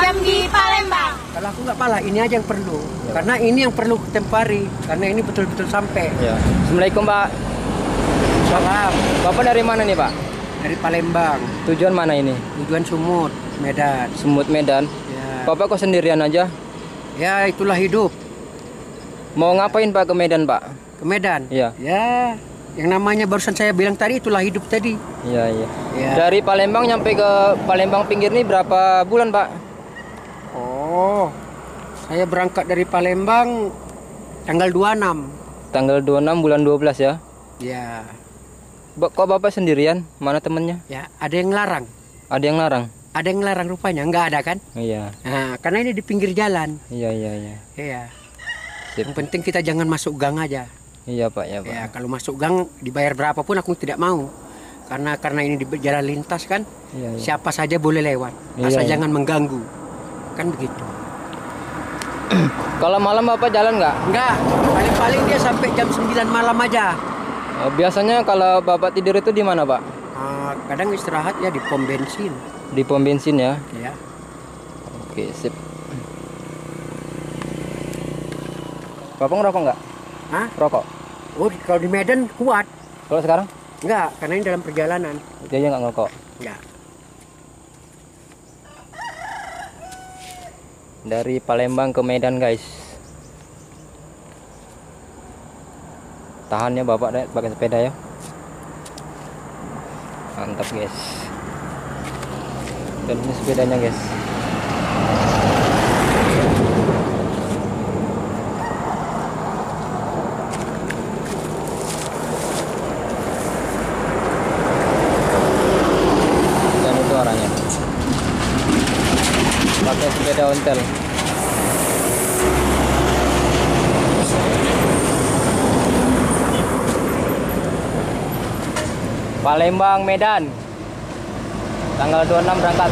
jam di Palembang. Kalau aku nggak pala, ini aja yang perlu. Ya. Karena ini yang perlu tempo hari. Karena ini betul-betul sampai. Ya. Assalamualaikum Pak. Salam. Bapak dari mana nih Pak? Dari Palembang. Tujuan mana ini? Tujuan Sumut, Medan. Sumut, Medan. Ya. Bapak kok sendirian aja? Ya itulah hidup. Mau ngapain Pak ke Medan Pak? Ke Medan? Iya. Ya, yang namanya barusan saya bilang tadi itulah hidup tadi. Iya, iya. Ya. Dari Palembang nyampe ke Palembang pinggir nih berapa bulan Pak? Oh, saya berangkat dari Palembang tanggal 26. Tanggal 26 bulan 12 ya? Ya. Kok Bapak sendirian? Mana temennya? Ya, ada yang larang. Ada yang larang? Ada yang larang rupanya, nggak ada kan? Iya. Nah, karena ini di pinggir jalan. Iya, iya, iya. Iya. Sip. Yang penting kita jangan masuk gang aja. Iya Pak, ya Pak. Ya, kalau masuk gang dibayar berapapun aku tidak mau. Karena ini di jalan lintas kan, Iya, iya. siapa saja boleh lewat. Asal Iya, iya. jangan mengganggu. Kan begitu. Kalau malam Bapak jalan nggak? Enggak, paling-paling dia sampai jam 9 malam aja. Biasanya kalau Bapak tidur itu di mana Pak? Kadang istirahat ya di pom bensin. Di pom bensin ya? Ya. Oke, sip. Bapak ngerokok nggak? Hah? Rokok? Oh, kalau di Medan kuat. Kalau sekarang? Enggak, karena ini dalam perjalanan. Dia nggak ngerokok. Enggak. Dari Palembang ke Medan guys. Tahan ya Bapak deh, pakai sepeda ya. Mantap guys. Dan ini sepedanya guys. Dan itu orangnya. Pakai sepeda ontel. Palembang Medan tanggal 26 berangkat.